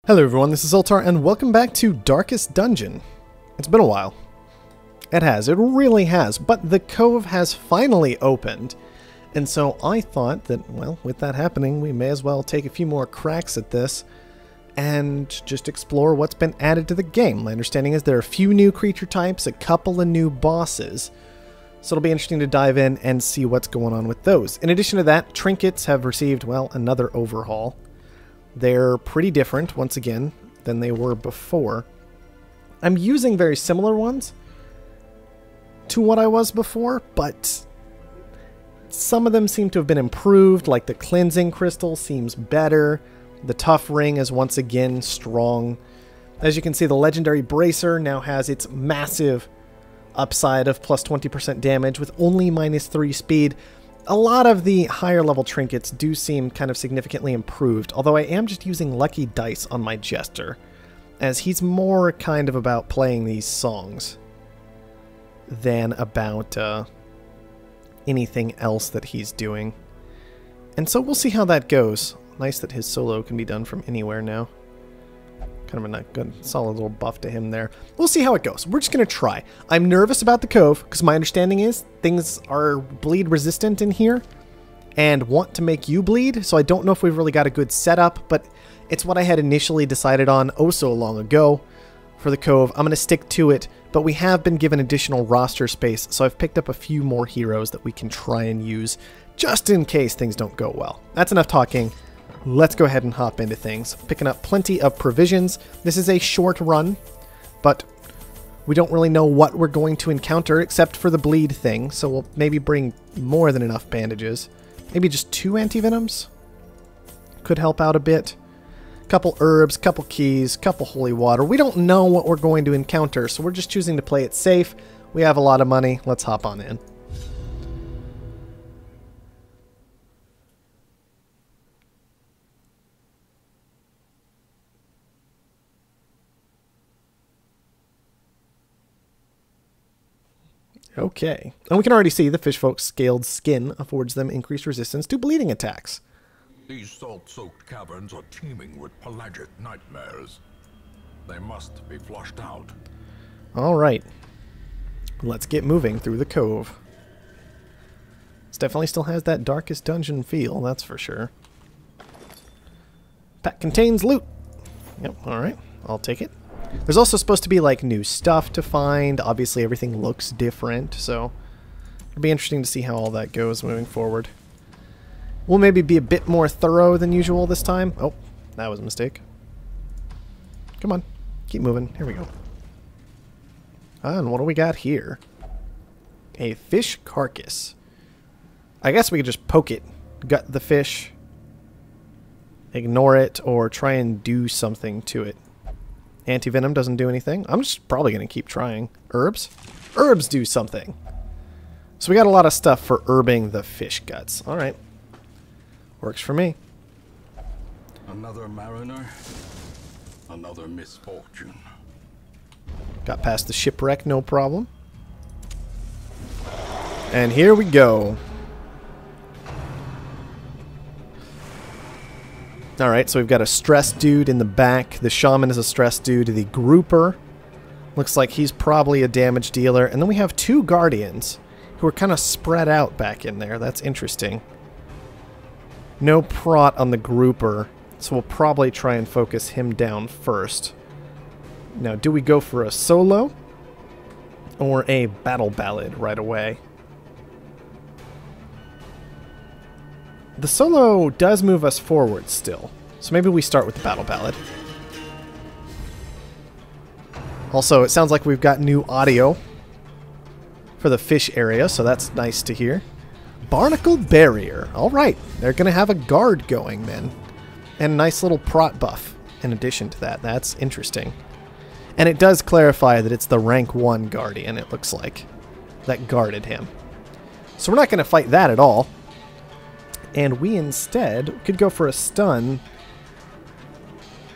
Hello everyone, this is Zoltar, and welcome back to Darkest Dungeon. It's been a while. It has, it really has, but the Cove has finally opened. And so I thought that, well, with that happening, we may as well take a few more cracks at this and just explore what's been added to the game. My understanding is there are a few new creature types, a couple of new bosses. So it'll be interesting to dive in and see what's going on with those. In addition to that, trinkets have received, well, another overhaul. They're pretty different, once again, than they were before. I'm using very similar ones to what I was before, but some of them seem to have been improved, like the cleansing crystal seems better. The tough ring is once again strong. As you can see, the legendary bracer now has its massive upside of plus 20% damage with only -3 speed. A lot of the higher level trinkets do seem kind of significantly improved, although I am just using lucky dice on my jester, as he's more kind of about playing these songs than about anything else that he's doing. And so we'll see how that goes. Nice that his solo can be done from anywhere now. Kind of a good, solid little buff to him there. We'll see how it goes. We're just going to try. I'm nervous about the Cove, because my understanding is things are bleed resistant in here and want to make you bleed, so I don't know if we've really got a good setup, but it's what I had initially decided on oh so long ago for the Cove. I'm going to stick to it, but we have been given additional roster space, so I've picked up a few more heroes that we can try and use just in case things don't go well. That's enough talking. Let's go ahead and hop into things. Picking up plenty of provisions. This is a short run, but we don't really know what we're going to encounter except for the bleed thing, so we'll maybe bring more than enough bandages. Maybe just 2 antivenoms? Could help out a bit. Couple herbs, couple keys, couple holy water. We don't know what we're going to encounter, so we're just choosing to play it safe. We have a lot of money. Let's hop on in. Okay, and we can already see the fishfolk's scaled skin affords them increased resistance to bleeding attacks. These salt-soaked caverns are teeming with pelagic nightmares. They must be flushed out. Alright, let's get moving through the Cove. This definitely still has that Darkest Dungeon feel, that's for sure. Pack contains loot. Yep, alright, I'll take it. There's also supposed to be like new stuff to find. Obviously everything looks different, so it'll be interesting to see how all that goes moving forward. We'll maybe be a bit more thorough than usual this time. Oh, that was a mistake. Come on, keep moving. Here we go. And what do we got here? A fish carcass. I guess we could just poke it, gut the fish, ignore it, or try and do something to it. Anti-venom doesn't do anything. I'm just probably going to keep trying. Herbs? Herbs do something. So we got a lot of stuff for herbing the fish guts. Alright. Works for me. Another mariner, another misfortune. Got past the shipwreck, no problem. And here we go. Alright, so we've got a stress dude in the back. The shaman is a stress dude. The grouper looks like he's probably a damage dealer. And then we have 2 guardians who are kind of spread out back in there. That's interesting. No prot on the grouper, so we'll probably try and focus him down first. Now, do we go for a solo or a battle ballad right away? The solo does move us forward still, so maybe we start with the battle ballad. Also, it sounds like we've got new audio for the fish area, so that's nice to hear. Barnacle barrier. Alright, they're going to have a guard going then. And a nice little prot buff in addition to that. That's interesting. And it does clarify that it's the rank 1 guardian, it looks like, that guarded him. So we're not going to fight that at all. And we instead could go for a stun.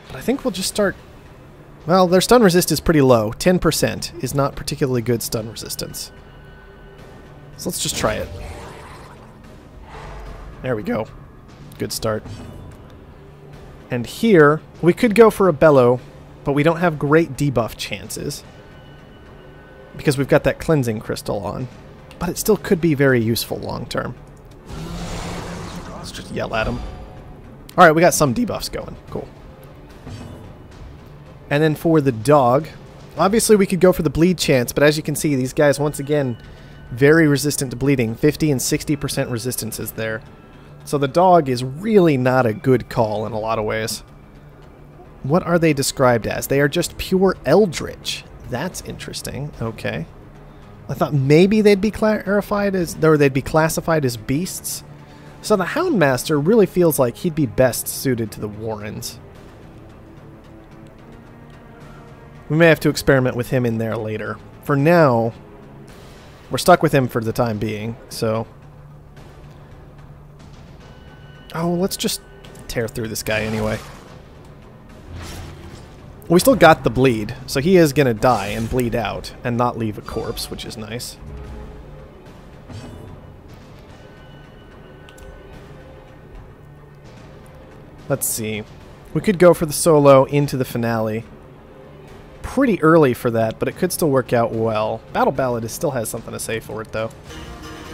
But I think we'll just start... Well, their stun resist is pretty low. 10% is not particularly good stun resistance. So let's just try it. There we go. Good start. And here, we could go for a bellow, but we don't have great debuff chances. Because we've got that cleansing crystal on. But it still could be very useful long term. Let's just yell at him. Alright, we got some debuffs going. Cool. And then for the dog, obviously we could go for the bleed chance, but as you can see, these guys, once again, very resistant to bleeding. 50 and 60% resistances there. So the dog is really not a good call in a lot of ways. What are they described as? They are just pure eldritch. That's interesting. Okay. I thought maybe they'd be clarified as, or they'd be classified as beasts. So the Houndmaster really feels like he'd be best suited to the Warrens. We may have to experiment with him in there later. For now, we're stuck with him for the time being, so... Oh, let's just tear through this guy anyway. We still got the bleed, so he is going to die and bleed out and not leave a corpse, which is nice. Let's see. We could go for the solo into the finale. Pretty early for that, but it could still work out well. Battle Ballad still has something to say for it, though.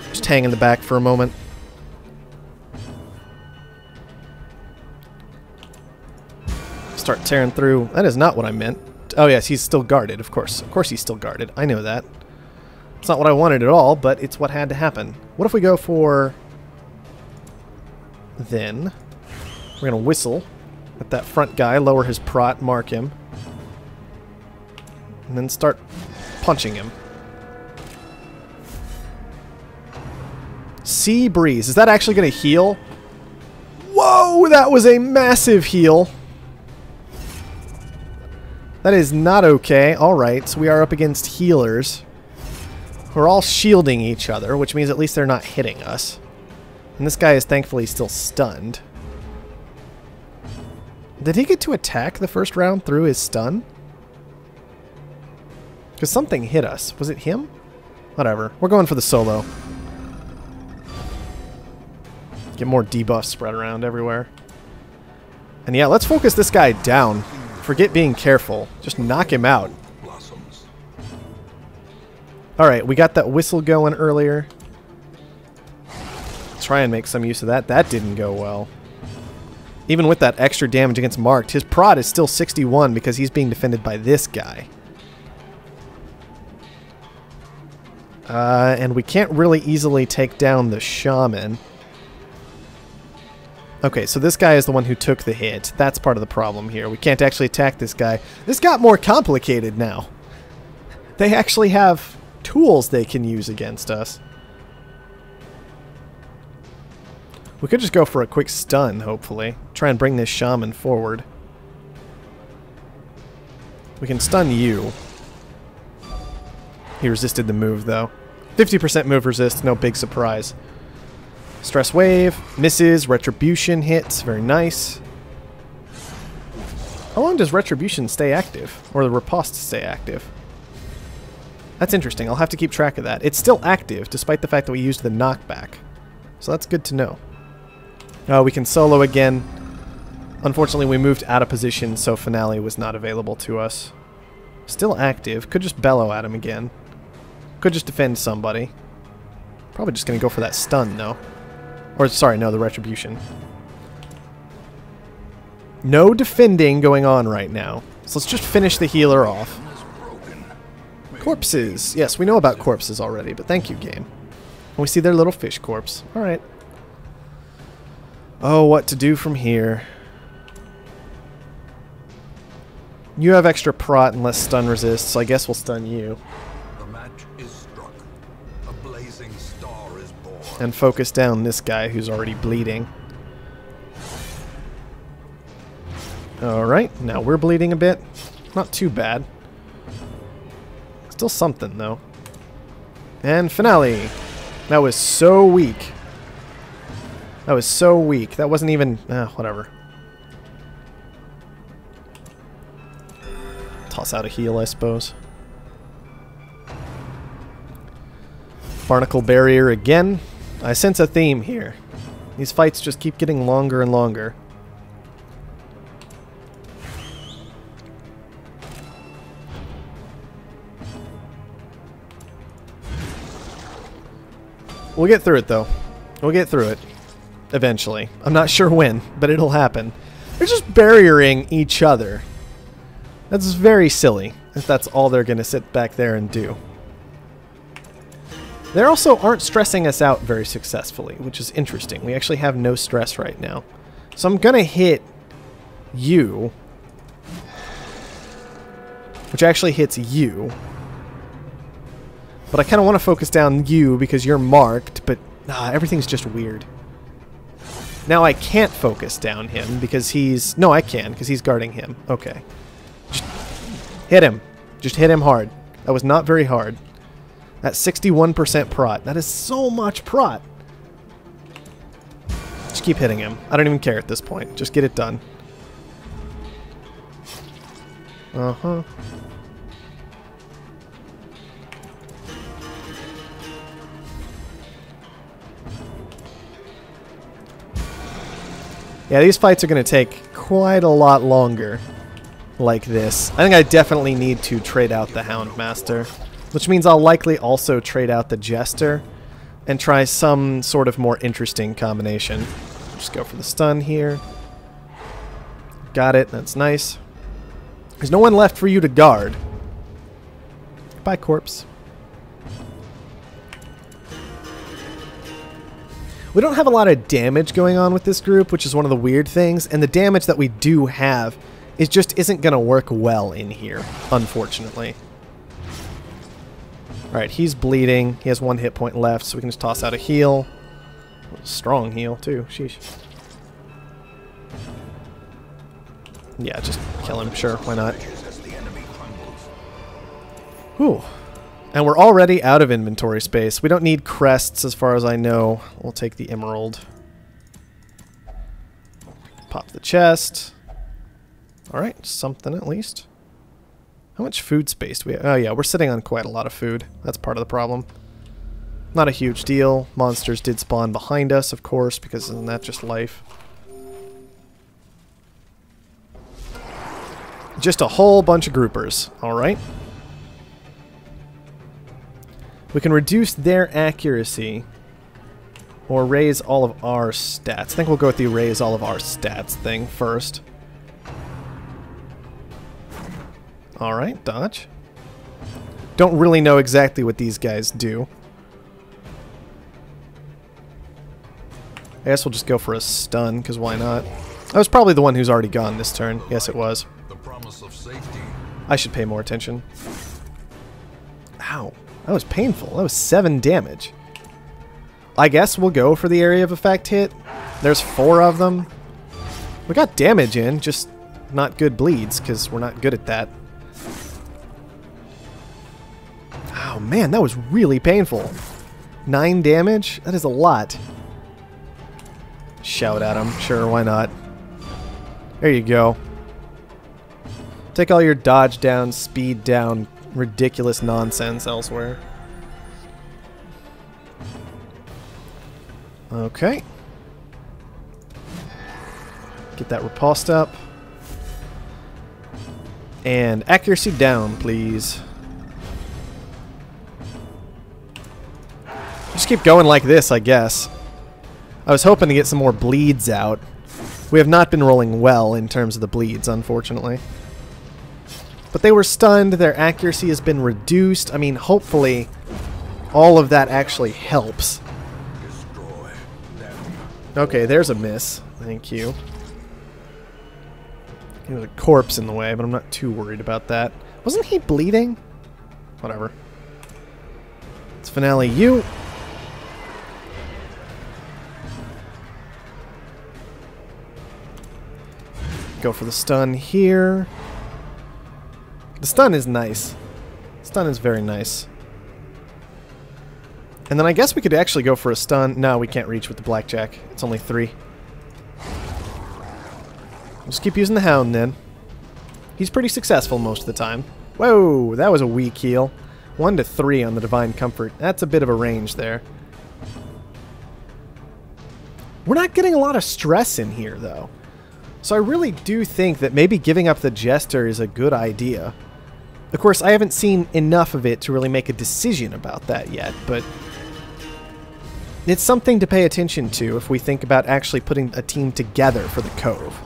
Just hang in the back for a moment. Start tearing through. That is not what I meant. Oh yes, he's still guarded, of course. Of course he's still guarded. I know that. It's not what I wanted at all, but it's what had to happen. What if we go for... Then... We're going to whistle at that front guy, lower his prot, mark him. And then start punching him. Sea Breeze. Is that actually going to heal? Whoa, that was a massive heal. That is not okay. Alright, so we are up against healers. We're all shielding each other, which means at least they're not hitting us. And this guy is thankfully still stunned. Did he get to attack the first round through his stun? Because something hit us. Was it him? Whatever. We're going for the solo. Get more debuffs spread around everywhere. And yeah, let's focus this guy down. Forget being careful. Just knock him out. Alright, we got that whistle going earlier. Try and make some use of that. That didn't go well. Even with that extra damage against Marked, his prod is still 61 because he's being defended by this guy. And we can't really easily take down the Shaman. Okay, so this guy is the one who took the hit. That's part of the problem here. We can't actually attack this guy. This got more complicated now. They actually have tools they can use against us. We could just go for a quick stun, hopefully. Try and bring this Shaman forward. We can stun you. He resisted the move, though. 50% move resist, no big surprise. Stress Wave, misses, Retribution hits, very nice. How long does Retribution stay active? Or the Riposte stay active? That's interesting, I'll have to keep track of that. It's still active, despite the fact that we used the knockback. So that's good to know. We can solo again. Unfortunately, we moved out of position, so Finale was not available to us. Still active, could just bellow at him again. Could just defend somebody. Probably just gonna go for that stun, though. Or, sorry, no, the Retribution. No defending going on right now. So let's just finish the healer off. Corpses. Yes, we know about corpses already, but thank you, game. And we see their little fish corpse. Alright. Oh, what to do from here. You have extra prot and less stun resist, so I guess we'll stun you. The match is struck. A blazing star is born. And focus down this guy who's already bleeding. Alright, now we're bleeding a bit. Not too bad. Still something, though. And Finale. That was so weak. That was so weak. That wasn't even... whatever. Toss out a heal, I suppose. Barnacle Barrier again. I sense a theme here. These fights just keep getting longer and longer. We'll get through it, though. We'll get through it. Eventually. I'm not sure when, but it'll happen. They're just barriering each other. That's very silly, if that's all they're going to sit back there and do. They also aren't stressing us out very successfully, which is interesting. We actually have no stress right now. So I'm going to hit you, which actually hits you. But I kind of want to focus down you because you're marked, but everything's just weird. Now I can't focus down him because he's... No, I can because he's guarding him. Okay. Just hit him. Just hit him hard. That was not very hard. That's 61% prot. That is so much prot. Just keep hitting him. I don't even care at this point. Just get it done. Uh-huh. Yeah, these fights are going to take quite a lot longer like this. I think I definitely need to trade out the Houndmaster, which means I'll likely also trade out the Jester and try some sort of more interesting combination. Just go for the stun here. Got it. That's nice. There's no one left for you to guard. Goodbye, corpse. We don't have a lot of damage going on with this group, which is one of the weird things, and the damage that we do have just isn't going to work well in here, unfortunately. Alright, he's bleeding. He has 1 hit point left, so we can just toss out a heal. A strong heal, too. Sheesh. Yeah, just kill him. Sure, why not? Whew. And we're already out of inventory space. We don't need crests as far as I know. We'll take the emerald. Pop the chest. Alright, something at least. How much food space do we have? Oh yeah, we're sitting on quite a lot of food. That's part of the problem. Not a huge deal. Monsters did spawn behind us, of course, because isn't that just life? Just a whole bunch of groupers. Alright. We can reduce their accuracy or raise all of our stats. I think we'll go with the raise all of our stats thing first. Alright, dodge. Don't really know exactly what these guys do. I guess we'll just go for a stun, because why not? I was probably the one who's already gone this turn. Yes, it was. The promise of safety. I should pay more attention. Ow. That was painful. That was 7 damage. I guess we'll go for the area of effect hit. There's 4 of them. We got damage in, just not good bleeds, because we're not good at that. Oh man, that was really painful. 9 damage? That is a lot. Shout at him. Sure, why not? There you go. Take all your dodge down, speed down, ridiculous nonsense elsewhere. Okay. Get that riposte up. And accuracy down, please. Just keep going like this, I guess. I was hoping to get some more bleeds out. We have not been rolling well in terms of the bleeds, unfortunately. But they were stunned, their accuracy has been reduced. I mean, hopefully all of that actually helps. Okay, there's a miss. Thank you. There's a corpse in the way, but I'm not too worried about that. Wasn't he bleeding? Whatever. Let's finale you. Go for the stun here. The stun is nice. Stun is very nice. And then I guess we could actually go for a stun. No, we can't reach with the blackjack. It's only 3. Just keep using the hound then. He's pretty successful most of the time. Whoa, that was a weak heal. 1 to 3 on the Divine Comfort. That's a bit of a range there. We're not getting a lot of stress in here, though. So I really do think that maybe giving up the Jester is a good idea. Of course, I haven't seen enough of it to really make a decision about that yet, but It's something to pay attention to if we think about actually putting a team together for the Cove.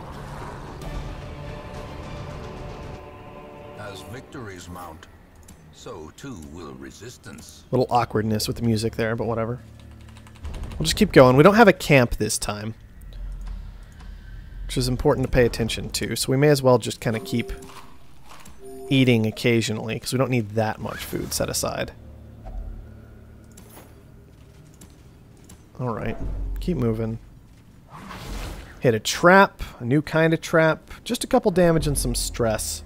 As victories mount, so too will resistance. Little awkwardness with the music there, but whatever. We'll just keep going. We don't have a camp this time, which is important to pay attention to, so we may as well just kind of keep eating occasionally, because we don't need that much food set aside. Alright, keep moving. Hit a trap, a new kind of trap, just a couple damage and some stress.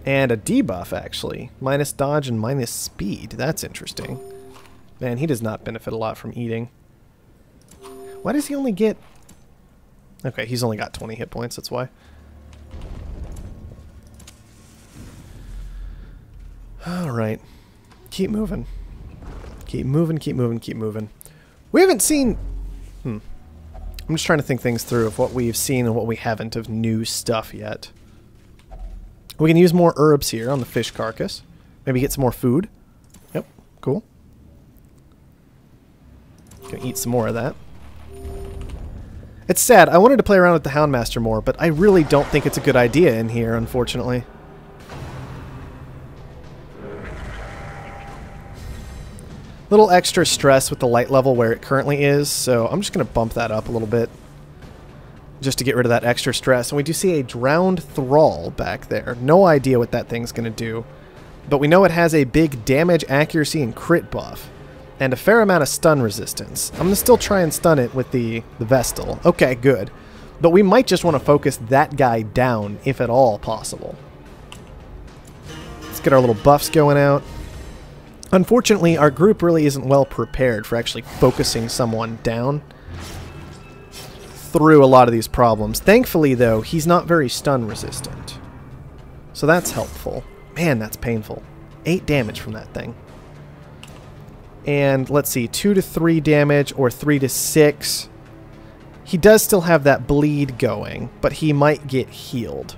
And a debuff, actually. Minus dodge and minus speed. That's interesting. Man, he does not benefit a lot from eating. Why does he only get... Okay, he's only got 20 hit points, that's why. Alright. Keep moving. Keep moving, keep moving, keep moving. We haven't seen... I'm just trying to think things through of what we've seen and what we haven't of new stuff yet. We can use more herbs here on the fish carcass. Maybe get some more food. Yep, cool. Gonna eat some more of that. It's sad. I wanted to play around with the Houndmaster more, but I really don't think it's a good idea in here, unfortunately. Little extra stress with the light level where it currently is, so I'm just going to bump that up a little bit. Just to get rid of that extra stress. And we do see a drowned thrall back there. No idea what that thing's going to do. But we know it has a big damage, accuracy, and crit buff. And a fair amount of stun resistance. I'm going to still try and stun it with the Vestal. Okay, good. But we might just want to focus that guy down, if at all possible. Let's get our little buffs going out. Unfortunately, our group really isn't well prepared for actually focusing someone down through a lot of these problems. Thankfully, though, he's not very stun resistant. So that's helpful. Man, that's painful. 8 damage from that thing. And let's see, 2 to 3 damage or 3 to 6. He does still have that bleed going, but he might get healed.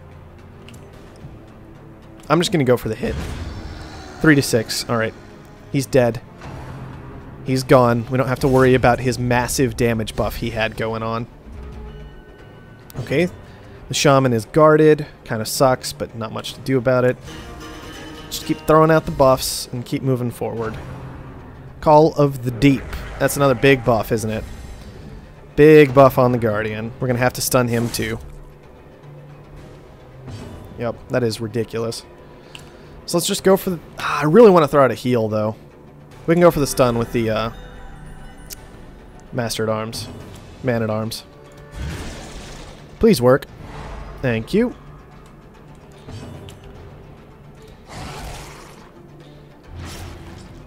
I'm just going to go for the hit. 3 to 6. All right. He's dead. He's gone. We don't have to worry about his massive damage buff he had going on. Okay. The shaman is guarded. Kind of sucks, but not much to do about it. Just keep throwing out the buffs and keep moving forward. Call of the Deep. That's another big buff, isn't it? Big buff on the Guardian. We're going to have to stun him too. Yep, that is ridiculous. So let's just go for the... I really want to throw out a heal, though. We can go for the stun with the Master-at-Arms. Man-at-Arms. Please work. Thank you.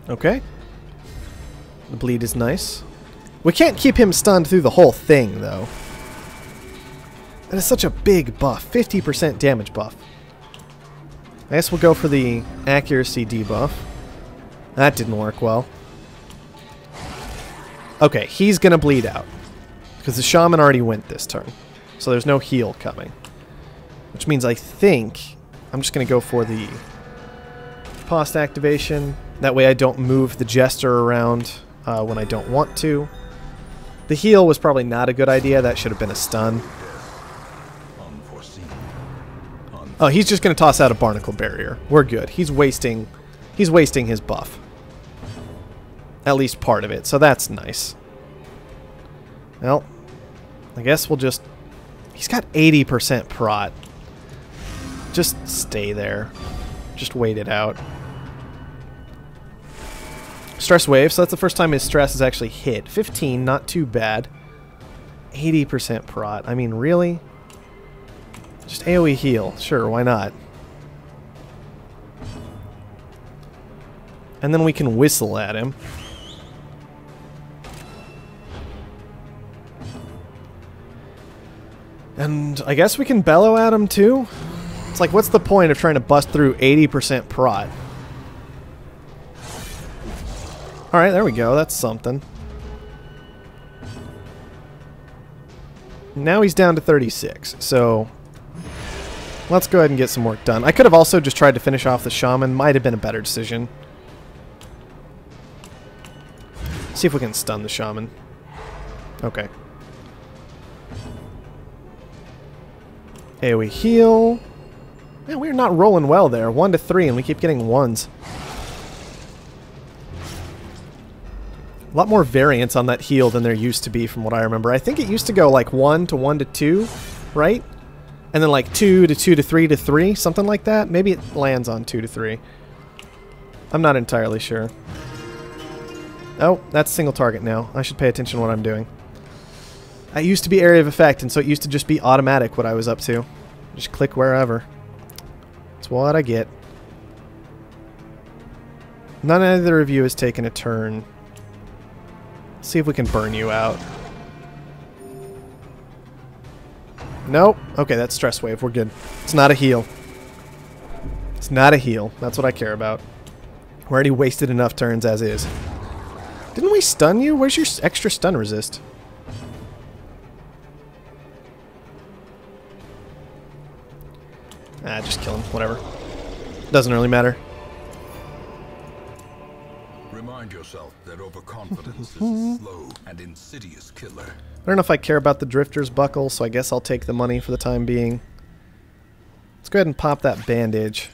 Okay. The bleed is nice. We can't keep him stunned through the whole thing, though. That is such a big buff. 50% damage buff. I guess we'll go for the accuracy debuff. That didn't work well. Okay, he's going to bleed out. Because the shaman already went this turn. So there's no heal coming. Which means I think I'm just going to go for the post activation. That way I don't move the jester around when I don't want to. The heal was probably not a good idea. That should have been a stun. Oh, he's just going to toss out a barnacle barrier. We're good. He's wasting his buff. At least part of it, so that's nice. Well, I guess we'll just... He's got 80% prot. Just stay there. Just wait it out. Stress wave, so that's the first time his stress is actually hit. 15, not too bad. 80% prot. I mean, really? Just AoE heal. Sure, why not? And then we can whistle at him. And I guess we can bellow at him too? It's like, what's the point of trying to bust through 80% prot? Alright, there we go. That's something. Now he's down to 36, so... Let's go ahead and get some work done. I could have also just tried to finish off the shaman. Might have been a better decision. See if we can stun the shaman. Okay. AoE heal. Man, we're not rolling well there. 1 to 3, and we keep getting 1s. A lot more variance on that heal than there used to be from what I remember. I think it used to go like 1 to 1 to 2, right? And then like 2 to 2 to 3 to 3, something like that. Maybe it lands on 2 to 3. I'm not entirely sure. Oh, that's single target now. I should pay attention to what I'm doing. I used to be area of effect, and so it used to just be automatic what I was up to. Just click wherever. That's what I get. None either of you has taken a turn. See if we can burn you out. Nope. Okay, that's stress wave. We're good. It's not a heal. It's not a heal. That's what I care about. We already wasted enough turns as is. Didn't we stun you? Where's your extra stun resist? Ah, just kill him. Whatever. Doesn't really matter. Remind yourself that overconfidence is a slow and insidious killer. I don't know if I care about the Drifter's Buckle, so I guess I'll take the money for the time being. Let's go ahead and pop that bandage.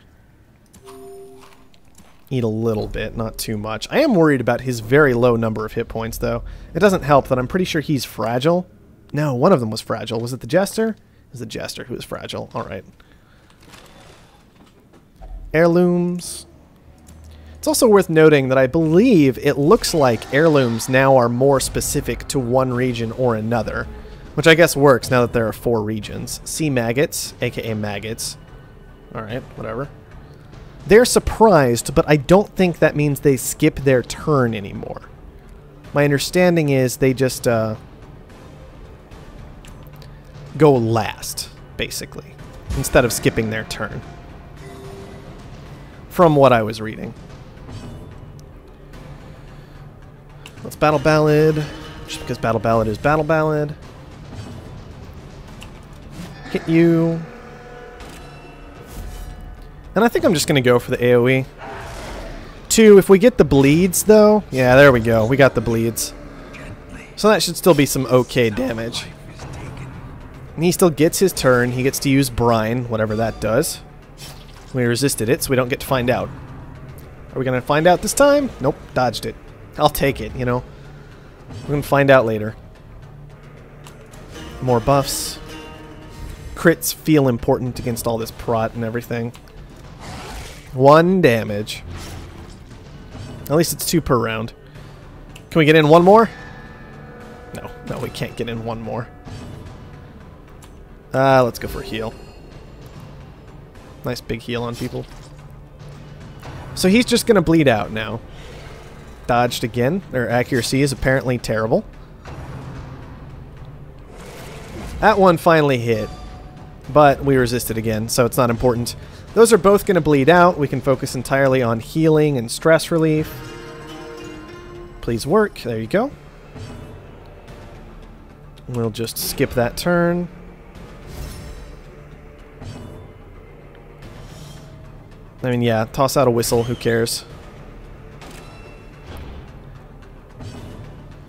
Eat a little bit, not too much. I am worried about his very low number of hit points, though. It doesn't help that I'm pretty sure he's fragile. No, one of them was fragile. Was it the Jester? It was the Jester who was fragile. Alright. Heirlooms. It's also worth noting that I believe it looks like heirlooms now are more specific to one region or another, which I guess works now that there are 4 regions. Sea maggots, aka maggots. Alright, whatever. They're surprised, but I don't think that means they skip their turn anymore. My understanding is they just go last, basically, instead of skipping their turn. From what I was reading. Let's Battle Ballad, just because Battle Ballad is Battle Ballad. Hit you. And I think I'm just going to go for the AoE. 2, if we get the bleeds, though. Yeah, there we go. We got the bleeds. So that should still be some okay damage. And he still gets his turn. He gets to use Brine, whatever that does. We resisted it, so we don't get to find out. Are we going to find out this time? Nope, dodged it. I'll take it, you know. We're going to find out later. More buffs. Crits feel important against all this prot and everything. 1 damage. At least it's 2 per round. Can we get in one more? No, no, we can't get in one more. Let's go for a heal. Nice big heal on people. So he's just going to bleed out now. Dodged again. Their accuracy is apparently terrible. That one finally hit. But we resisted again, so it's not important. Those are both going to bleed out. We can focus entirely on healing and stress relief. Please work. There you go. We'll just skip that turn. I mean, yeah, toss out a whistle. Who cares?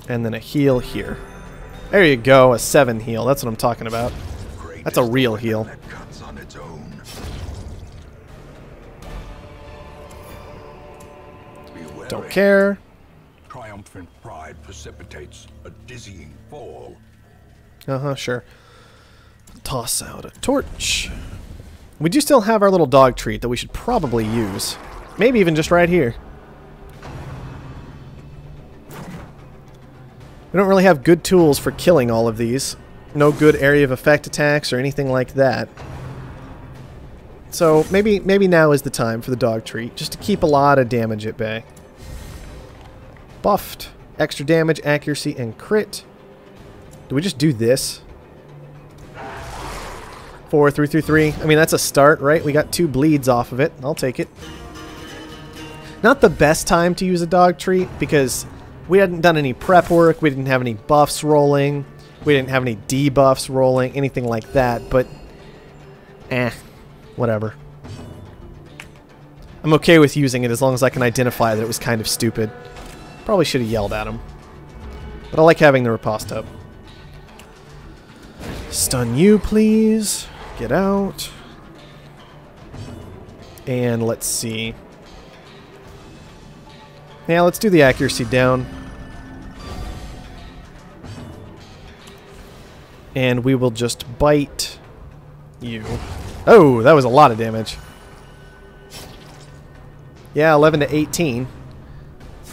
And then a heal here. There you go, a 7 heal. That's what I'm talking about. That's a real heal. Don't care. Triumphant pride precipitates a dizzying fall. Uh-huh, sure. Toss out a torch. We do still have our little dog treat that we should probably use. Maybe even just right here. We don't really have good tools for killing all of these. No good area of effect attacks or anything like that. So maybe now is the time for the dog treat, just to keep a lot of damage at bay. Buffed. Extra damage, accuracy, and crit. Do we just do this? 4, 3, 3, 3. I mean, that's a start, right? We got 2 bleeds off of it. I'll take it. Not the best time to use a dog treat, because we hadn't done any prep work. We didn't have any buffs rolling. We didn't have any debuffs rolling, anything like that, but whatever. I'm okay with using it as long as I can identify that it was kind of stupid. Probably should have yelled at him. But I like having the riposte up. Stun you, please. Get out. And let's see. Yeah, let's do the accuracy down. And we will just bite you. Oh, that was a lot of damage. Yeah, 11 to 18.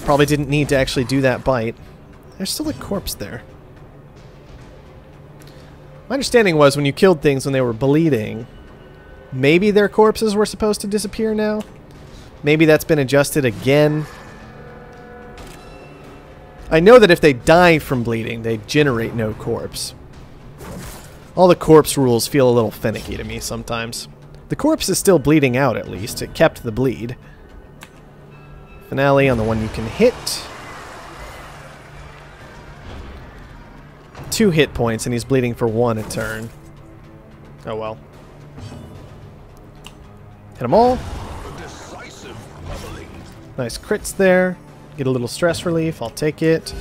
Probably didn't need to actually do that bite. There's still a corpse there. My understanding was when you killed things when they were bleeding, maybe their corpses were supposed to disappear now. Maybe that's been adjusted again. I know that if they die from bleeding, they generate no corpse. All the corpse rules feel a little finicky to me sometimes. The corpse is still bleeding out at least. It kept the bleed. Finale on the one you can hit. 2 hit points and he's bleeding for 1 a turn. Oh well. Hit them all. Nice crits there. Get a little stress relief. I'll take it.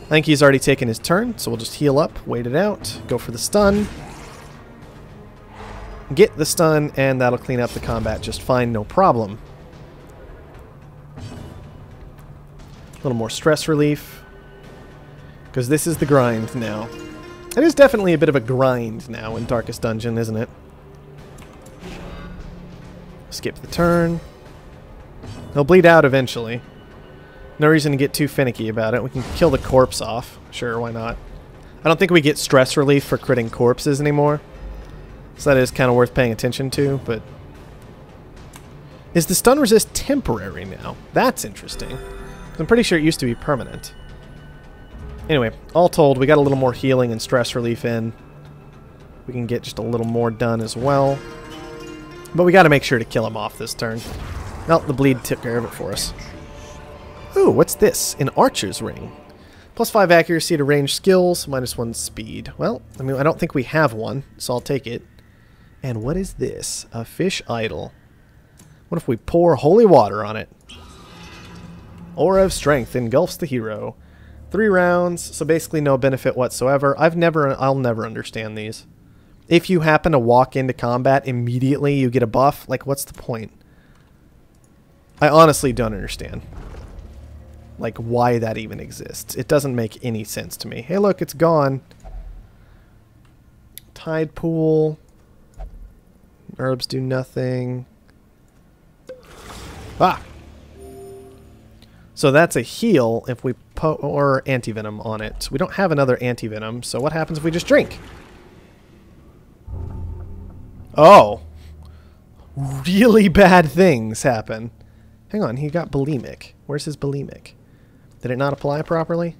I think he's already taken his turn, so we'll just heal up, wait it out, go for the stun. Get the stun, and that'll clean up the combat just fine, no problem. A little more stress relief. Because this is the grind now. It is definitely a bit of a grind now in Darkest Dungeon, isn't it? Skip the turn. They'll bleed out eventually. No reason to get too finicky about it. We can kill the corpse off. Sure, why not? I don't think we get stress relief for critting corpses anymore. So that is kind of worth paying attention to, but... Is the stun resist temporary now? That's interesting. I'm pretty sure it used to be permanent. Anyway, all told, we got a little more healing and stress relief in. We can get just a little more done as well. But we got to make sure to kill him off this turn. Well, the bleed took care of it for us. Ooh, what's this? An archer's ring. +5 accuracy to range skills, -1 speed. Well, I mean, I don't think we have one, so I'll take it. And what is this? A fish idol. What if we pour holy water on it? Aura of Strength engulfs the hero. 3 rounds, so basically no benefit whatsoever. I'll never understand these. If you happen to walk into combat immediately, you get a buff. Like, what's the point? I honestly don't understand. Like, why that even exists. It doesn't make any sense to me. Hey, look, it's gone. Tide pool. Herbs do nothing. Ah! So that's a heal if we pour antivenom on it. We don't have another antivenom, so what happens if we just drink? Oh! Really bad things happen. Hang on, he got bulimic. Where's his bulimic? Did it not apply properly?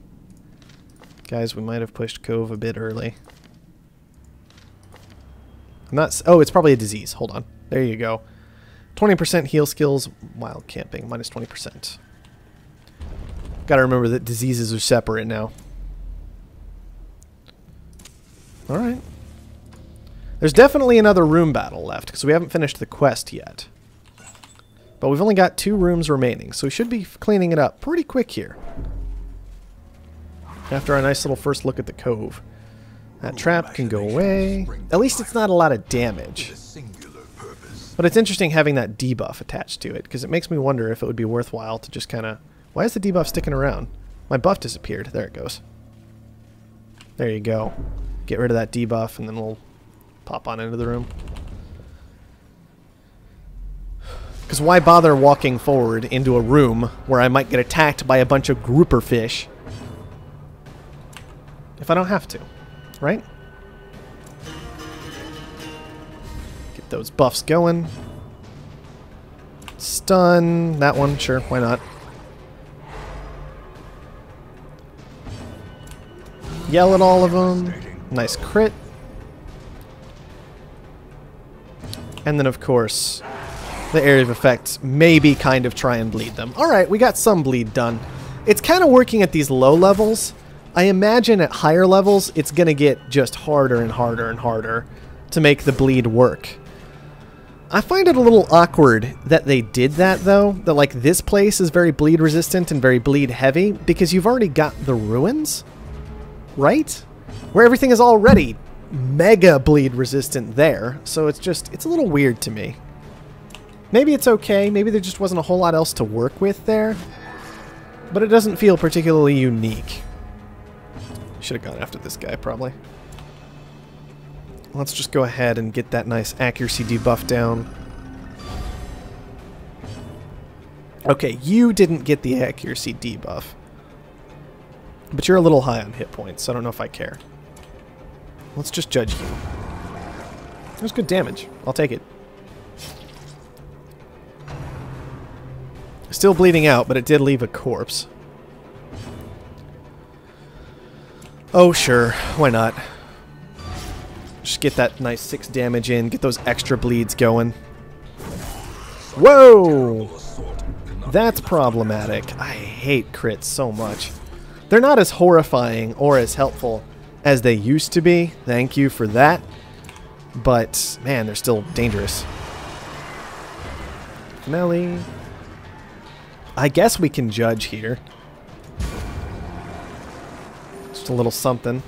Guys, we might have pushed Cove a bit early. I'm not... Oh, it's probably a disease. Hold on. There you go. 20% heal skills while camping. -20%. Gotta remember that diseases are separate now. Alright. There's definitely another room battle left, because we haven't finished the quest yet. But we've only got 2 rooms remaining, so we should be cleaning it up pretty quick here. After our nice little first look at the cove. That trap can go away. At least it's not a lot of damage. But it's interesting having that debuff attached to it, because it makes me wonder if it would be worthwhile to just kind of... Why is the debuff sticking around? My buff disappeared. There it goes. There you go. Get rid of that debuff, and then we'll pop on into the room. Because why bother walking forward into a room where I might get attacked by a bunch of grouper fish if I don't have to, right? Get those buffs going. Stun. That one, sure, why not? Yell at all of them. Nice crit. And then, of course... the area of effect, maybe kind of try and bleed them. Alright, we got some bleed done. It's kind of working at these low levels. I imagine at higher levels, it's going to get just harder and harder and harder to make the bleed work. I find it a little awkward that they did that, though. That, like, this place is very bleed resistant and very bleed heavy, because you've already got the ruins. right? Where everything is already mega bleed resistant there, so it's a little weird to me. Maybe it's okay, maybe there just wasn't a whole lot else to work with there, but it doesn't feel particularly unique. Should have gone after this guy, probably. Let's just go ahead and get that nice accuracy debuff down. Okay, you didn't get the accuracy debuff. But you're a little high on hit points, so I don't know if I care. Let's just judge you. It was good damage. I'll take it. Still bleeding out, but it did leave a corpse. Oh, sure. Why not? Just get that nice 6 damage in, get those extra bleeds going. Whoa! That's problematic. I hate crits so much. They're not as horrifying or as helpful as they used to be. Thank you for that. But, man, they're still dangerous. Finale. I guess we can judge here. Just a little something.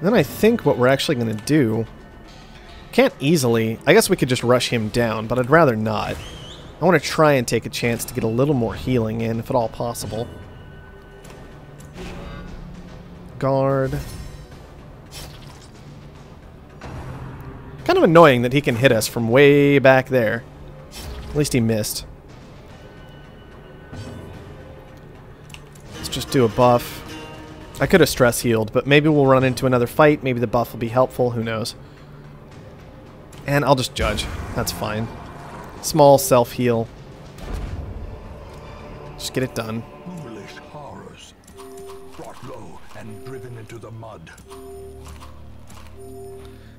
Then I think what we're actually going to do... Can't easily... I guess we could just rush him down, but I'd rather not. I want to try and take a chance to get a little more healing in, if at all possible. Guard. Kind of annoying that he can hit us from way back there. At least he missed. Let's just do a buff. I could have stress healed, but maybe we'll run into another fight. Maybe the buff will be helpful. Who knows? And I'll just judge. That's fine. Small self-heal. Just get it done. Foolish horrors, brought low and driven into the mud.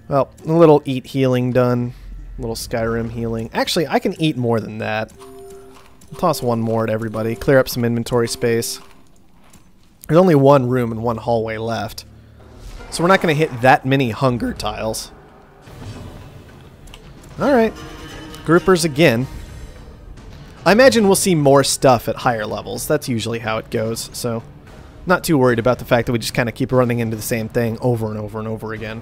Well, a little eat healing done. A little Skyrim healing. Actually, I can eat more than that. I'll toss one more at everybody. Clear up some inventory space. There's only one room and one hallway left. So we're not going to hit that many hunger tiles. Alright. Groupers again. I imagine we'll see more stuff at higher levels. That's usually how it goes, so not too worried about the fact that we just kind of keep running into the same thing over and over and over again.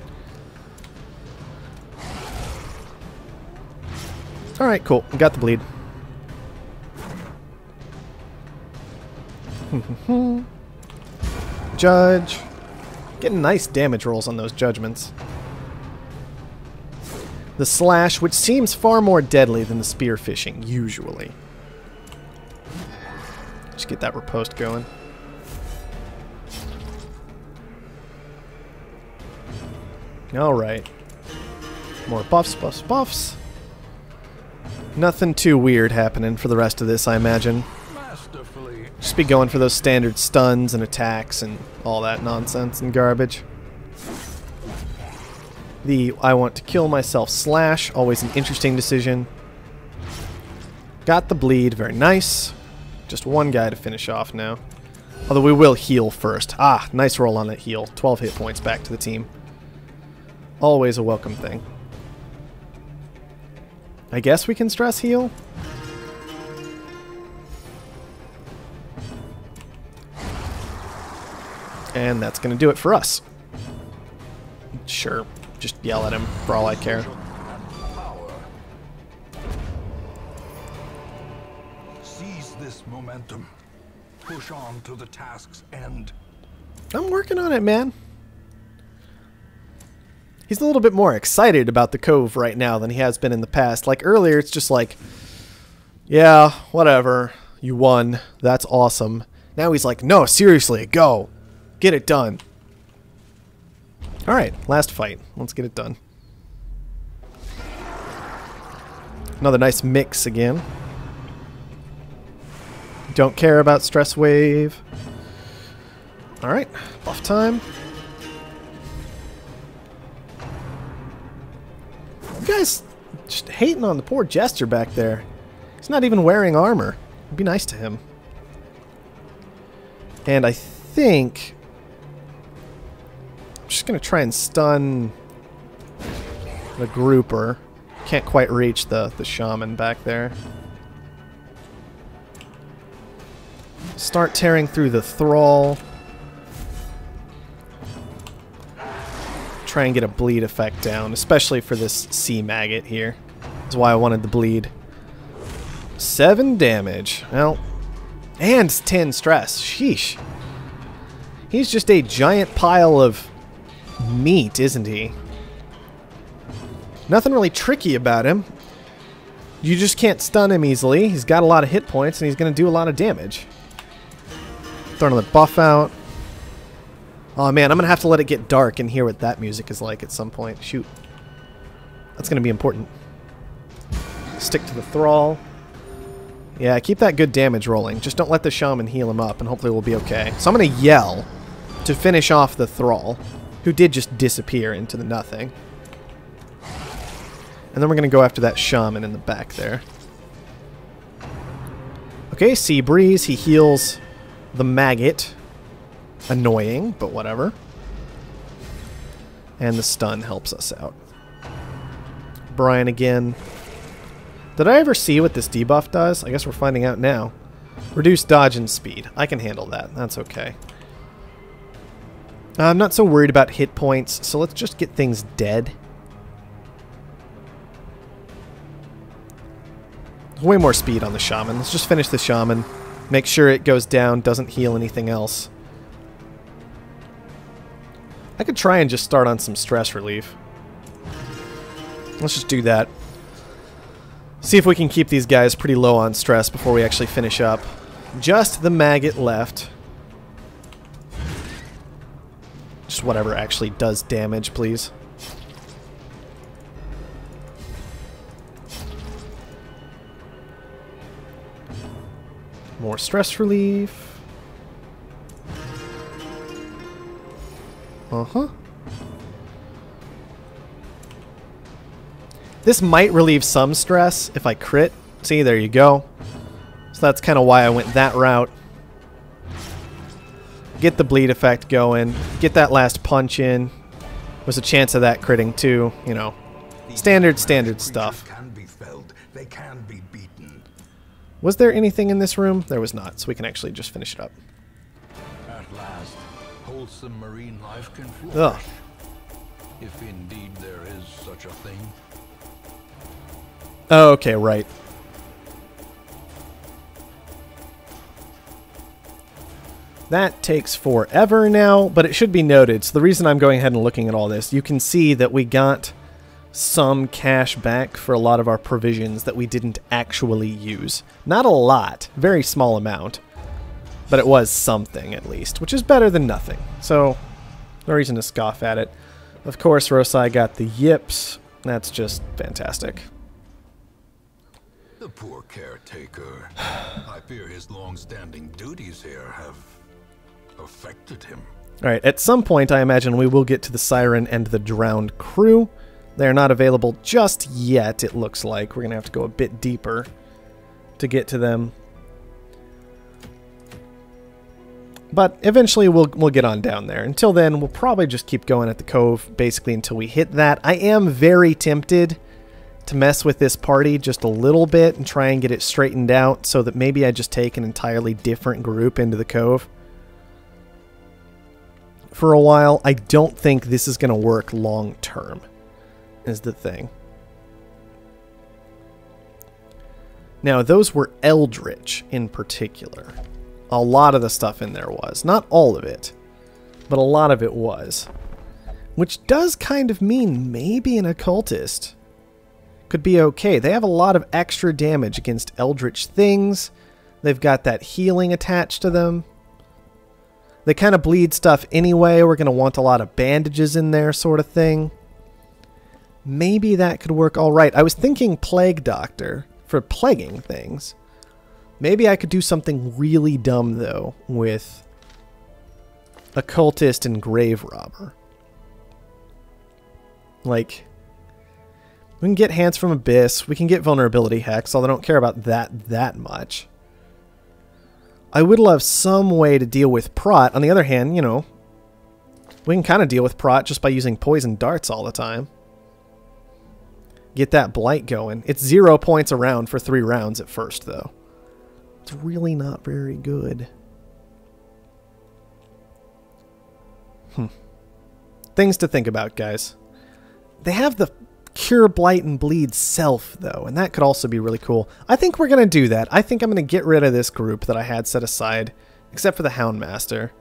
Alright, cool. We got the bleed. Judge. Getting nice damage rolls on those judgments. The slash, which seems far more deadly than the spear fishing, usually. Just get that riposte going. Alright. More buffs, buffs, buffs. Nothing too weird happening for the rest of this, I imagine. Just be going for those standard stuns and attacks and all that nonsense and garbage. The I want to kill myself slash, always an interesting decision. Got the bleed, very nice. Just one guy to finish off now. Although we will heal first. Ah, nice roll on that heal. 12 hit points back to the team. Always a welcome thing. I guess we can stress heal? And that's going to do it for us. Sure. Just yell at him for all I care. Seize this momentum. Push on to the task's end. I'm working on it, man. He's a little bit more excited about the Cove right now than he has been in the past. Like earlier, it's just like, yeah, whatever. You won. That's awesome. Now he's like, no, seriously, go. Get it done. Alright, last fight. Let's get it done. Another nice mix again. Don't care about stress wave. Alright, buff time. You guys just hating on the poor Jester back there. He's not even wearing armor. Be nice to him. And I think... I'm just going to try and stun the grouper. Can't quite reach the shaman back there. Start tearing through the thrall. try and get a bleed effect down, especially for this sea maggot here. That's why I wanted the bleed. 7 damage. Well, and 10 stress. Sheesh. He's just a giant pile of meat, isn't he? Nothing really tricky about him. You just can't stun him easily. He's got a lot of hit points, and he's going to do a lot of damage. Throw another buff out. Oh man, I'm going to have to let it get dark and hear what that music is like at some point. Shoot. That's going to be important. Stick to the thrall. Yeah, keep that good damage rolling. Just don't let the shaman heal him up, and hopefully we'll be okay. So I'm going to yell to finish off the thrall, who did just disappear into the nothing. And then we're going to go after that shaman in the back there. Okay, Sea Breeze. He heals the maggot. Annoying, but whatever. And the stun helps us out. Brian again. Did I ever see what this debuff does? I guess we're finding out now. Reduce dodge and speed. I can handle that. That's okay. I'm not so worried about hit points, so let's just get things dead. There's way more speed on the shaman. Let's just finish the shaman. Make sure it goes down, doesn't heal anything else. I could try and just start on some stress relief. Let's just do that. See if we can keep these guys pretty low on stress before we actually finish up. Just the maggot left. Just whatever actually does damage, please. More stress relief. Uh-huh. This might relieve some stress if I crit. See, there you go. So that's kind of why I went that route. Get the bleed effect going. Get that last punch in. There's a chance of that critting too. You know, standard stuff. They can be beaten. Was there anything in this room? There was not, so we can actually just finish it up. At last, wholesome marine life can flourish. Ugh. If indeed there is such a thing. Oh, okay, right. That takes forever now, but it should be noted. So the reason I'm going ahead and looking at all this, you can see that we got some cash back for a lot of our provisions that we didn't actually use. Not a lot, very small amount, but it was something at least, which is better than nothing. So no reason to scoff at it. Of course, Rosai got the yips. That's just fantastic. The poor caretaker. I fear his long-standing duties here have affected him. Alright, at some point I imagine we will get to the Siren and the drowned crew. They're not available just yet, it looks like. We're going to have to go a bit deeper to get to them. But eventually we'll get on down there. Until then, we'll probably just keep going at the Cove, basically until we hit that. I am very tempted to mess with this party just a little bit and try and get it straightened out so that maybe I just take an entirely different group into the Cove for a while. I don't think this is going to work long term, is the thing. Now, those were Eldritch in particular. A lot of the stuff in there was. Not all of it, but a lot of it was. Which does kind of mean maybe an occultist could be okay. They have a lot of extra damage against Eldritch things. They've got that healing attached to them. They kind of bleed stuff anyway. We're going to want a lot of bandages in there, sort of thing. Maybe that could work all right. I was thinking Plague Doctor for plaguing things. Maybe I could do something really dumb, though, with Occultist and Grave Robber. Like, we can get Hands from Abyss. We can get Vulnerability Hex, although I don't care about that much. I would love some way to deal with Prot. On the other hand, you know, we can kind of deal with Prot just by using Poison Darts all the time. Get that Blight going. It's 0 points around for 3 rounds at first, though. It's really not very good. Things to think about, guys. They have the Cure Blight and Bleed Self, though, and that could also be really cool. I think we're going to do that. I think I'm going to get rid of this group that I had set aside, except for the Houndmaster.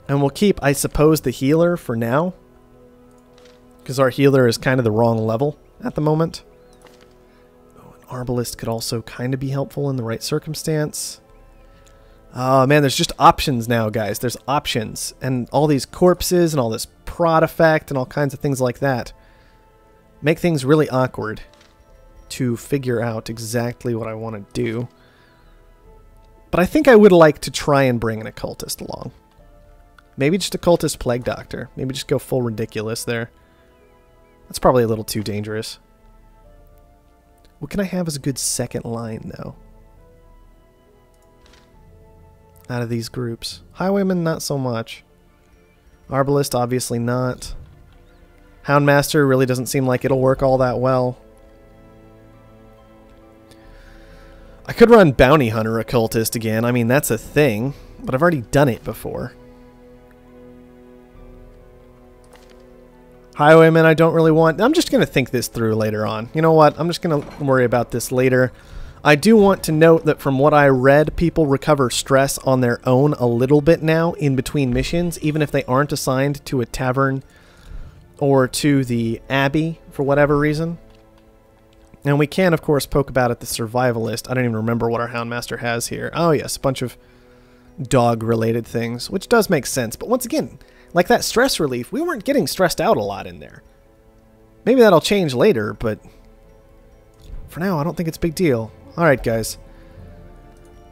And we'll keep, I suppose, the healer for now, because our healer is kind of the wrong level at the moment. Oh, an Arbalist could also kind of be helpful in the right circumstance. Oh man, there's just options now, guys. There's options. And all these corpses and all this prod effect and all kinds of things like that make things really awkward to figure out exactly what I want to do. But I think I would like to try and bring an occultist along. Maybe just a cultist plague doctor. Maybe just go full ridiculous there. That's probably a little too dangerous. What can I have as a good second line, though? Out of these groups. Highwayman, not so much. Arbalist, obviously not. Houndmaster really doesn't seem like it'll work all that well. I could run Bounty Hunter Occultist again. I mean, that's a thing. But I've already done it before. Highwayman, I don't really want... I'm just going to think this through later on. You know what? I'm just going to worry about this later. I do want to note that from what I read, people recover stress on their own a little bit now in between missions, even if they aren't assigned to a tavern or to the Abbey for whatever reason. And we can, of course, poke about at the Survivalist. I don't even remember what our Houndmaster has here. Oh, yes, a bunch of dog-related things, which does make sense. But once again, like that stress relief, we weren't getting stressed out a lot in there. Maybe that'll change later, but for now, I don't think it's a big deal. Alright, guys.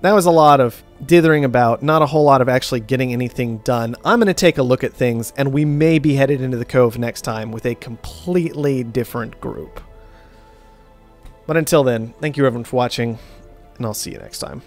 That was a lot of dithering about, not a whole lot of actually getting anything done. I'm going to take a look at things, and we may be headed into the Cove next time with a completely different group. But until then, thank you everyone for watching, and I'll see you next time.